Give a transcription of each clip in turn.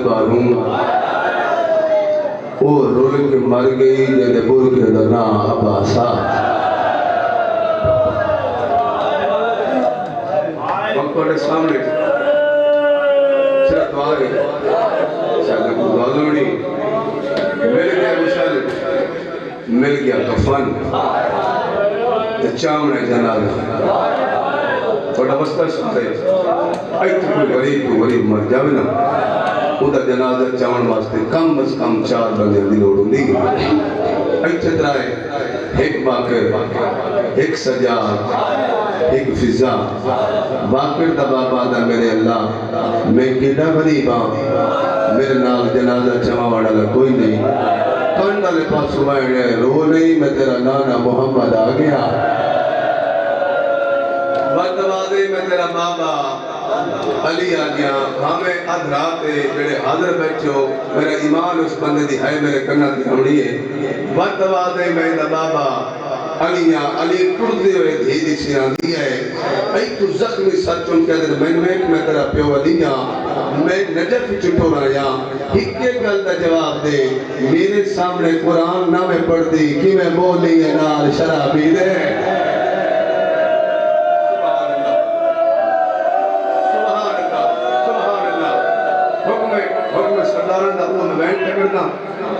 باروں وہ رول کے مر گئی جیدے بول کے دنا عباسا وقت سامنے صرف دعائے شاید دعالوڑی مل گیا مشال مل گیا کفن چامنے جنازہ تھوڑا بستر سکتے ایت کوئی غریب مر جاوے نا اُدھا جنازہ چاون واسطے کم از کم 4 بندے دی لوڑ ہوندی ایت درائے ایک باقر ایک سجاد ایک فضا باقر دا بابا دا میرے اللہ میں کیڑا غریب ہاں میرے نال جنازہ چاون والا کوئی نہیں کنڈا لے پاس ہوئے رو نہیں میں تیرا نانا محمد آ گیا بدوازے میں تیرا بابا علی آ گیا ہمیں ادھراتے جڑے حاضر بیٹھو میرا ایمان اس بندے دی ہے میرے کنہ دی ہمڑی ہے بدوازے میں دا بابا علی ٹردے ہوئے دھی دی سیاں دی ہے اے تو زخمی سر چون کے دن میں تیرا پیو علی میں نجف چٹو رہا ہکے گل دا جواب دے میرے سامنے قرآن نہ میں پڑھ دی کہ میں بولی ہے نال شرابی دے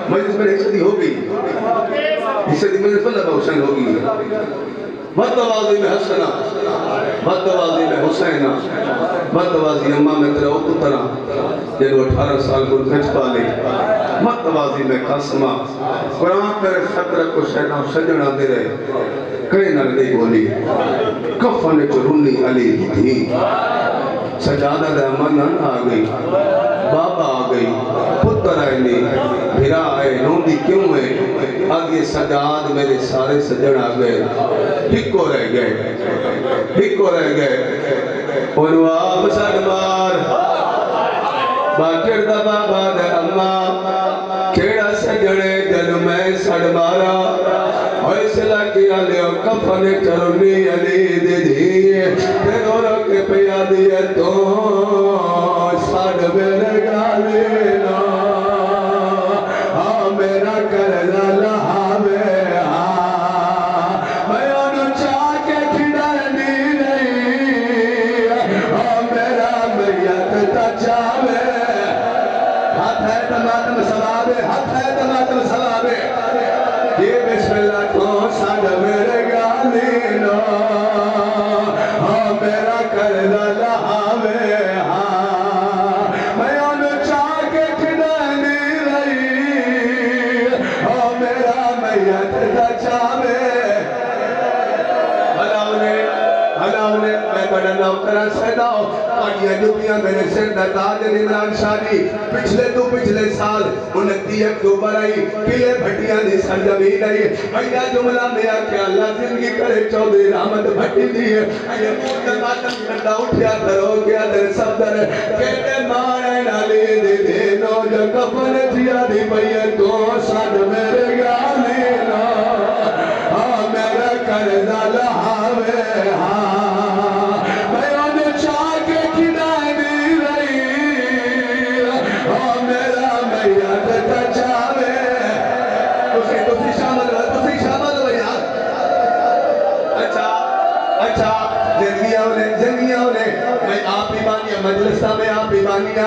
مجلس میں ایک صدی ہو گئی اس صدی میں فلہ حسین ہو گئی بدوازی میں حسنہ بدوازی میں حسینہ بدوازی اممہ میں تیرے اوپترہ جنہوں 18 سال کو کھچ پالے بدوازی میں قاسمہ قرآن پر خطرہ کو شہنہ سجنہ دے رہے کئی نردی بولی کفن چرونی علی تھی سجادہ دے امانان آ گئی بابا آ گئی پتر آئے نہیں بھرا آئے نوندی کیوں ہے آگے سجاد میرے سارے سجن آ گئے ہکو رہ گئے انواب سنمار باکر دا بابا دا اممہ کھیڑا سجنے جن میں سنمارا حیثلہ کیا لیو کفن چرونی علی دی دیئے تینوں رکھ پیا دیئے تو ساڑھ میرے گالے نا ہاں میرا کرنا لہا میں میں انہوں چاہ کے کھڑانی نہیں ہاں میرا میت تا چاہوے ہاتھ ہے تماتم سوابے ہاتھ ہے تماتم سوابے یہ بسم اللہ کو ساڑھ میرے گالے نا ہاں میرا کرنا لہا میں نوکران سیداؤ آگیا جبیاں میرے سر درداد عمران شادی پچھلے سال 29 اکتوبر آئی پیلے بھٹیاں دی سرزمین آئی آیا جملہ میں آکے اللہ زندگی کرے چودھری رحمت بھٹی دی ہے آیا مودہ ماتم کرتا اٹھیا کرو گیا در سب در کہتے مانے نالی دی دینو جو کفن جیا دی پئیے تو ساد میرے گالی نا ہاں میرا کردہ لہاوے ہاں مجلسہ میں آپ ایمانیہ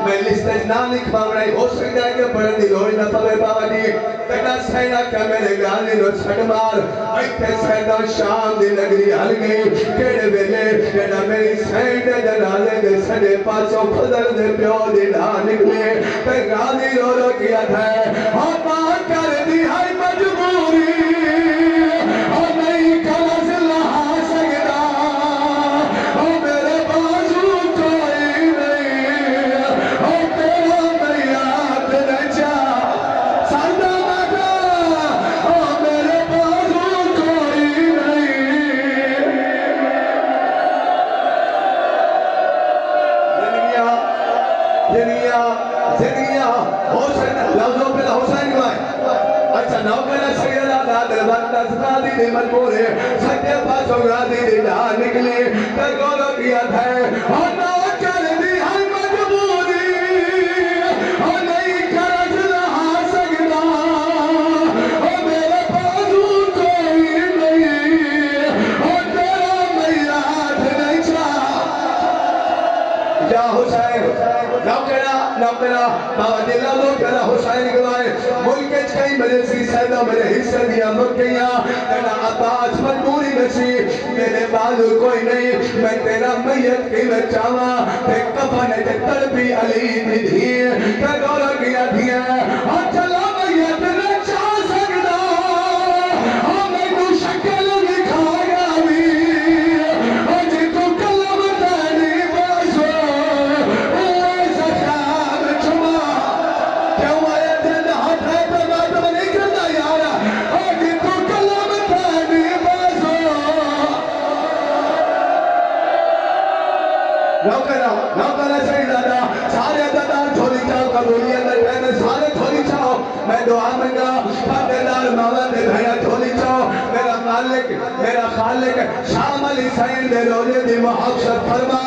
میں لسٹج نہ لکھ پاؤں رہی ہو سکتا ہے کہ پڑھن دی لوڑ نہ پوے بابا جی تکا سینہ کہ میرے گالی رو چھڑ مار ایتے سینہ شام دی نگری حل گئی کیڑے بیلے کیڑا میری سینہ جنازے دے سڑے پاسوں خضر دے پیو دی ڈھا نکلے تے گالی رو رو کیا تھا ہاں بات کر دی ہے مجبوری ہاں نہیں کلس لہا سکتا ہاں میرے بازو مجبورے سکے پاسوں گادی دی جہاں نکلی ترگولو کیا تھے اور نہ کر دی ہے مجبوری حسین نوکرہ بابا دلہ نوکرہ حسین گوائے ملک کئی مجلسی سیدہ میرے حصہ دیا مکیاں تیرا عباس مجبوری نسی میرے بالو کوئی نہیں میں تیرا میت کی بچاوا تے کفن تے تڑپی علی دی دھی تے گورا گیا دھیا چلا میت نہ چاہ سکتا ہمیں کو شکل دکھایا بھی اج تو کلم تیری بازو اوہ سخاب چھما کیوں آیا دل ہاتھ ہے تو بات میں نہیں کرتا یارا اج تو کلم تیری بازو نوکرہ صحیح دادا سارے دادا تھوڑی چاہو قبولیت میں سارے تھوڑی چاہو میں دعا منگا پاکدار مولا دے بھیا تھوڑی چاہو میرا مالک میرا خالق شام علی سین دے روزے دی محبت فرما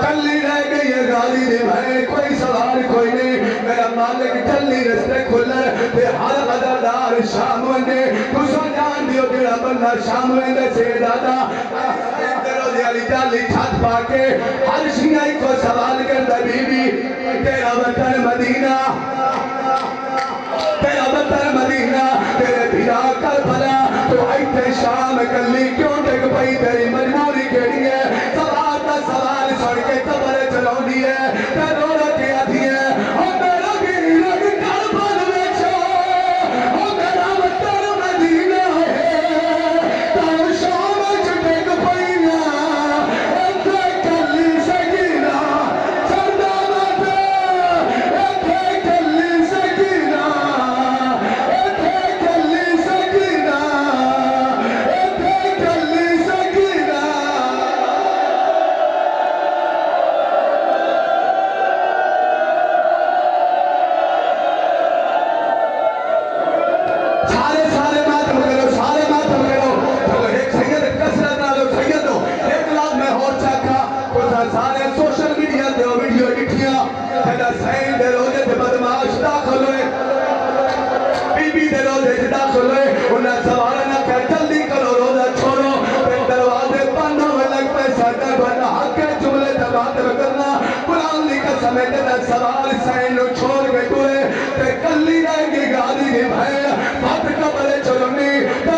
کلی رہ گئی ہے غازی دی بھائی کوئی سوال کوئی نہیں میرا مالک چلی رستے کھلر تے ہر قدردار شام وندے کسو جان دیو جڑا بندہ شام وندے سے دادا علی جالی چھت پاکے ہر شیعہ کو سوال کرتا بی بی تیرا وطن مدینہ تیرے بھیرا کربلا تو ایتے شام کلی کیوں ٹک پئی تیری مجبوری کیڑی ہے سوال سن کے قبر چلونی ہے تے روڑا کے آدھی ہے او میرا گیرگ کربل وچو او میرا وطن مدینہ ہے تو شام ٹک پئی سوال سین نو چھوڑ کے دوئے تے کلی رہ گی غازی دی بھائی بات قبر چلونی تے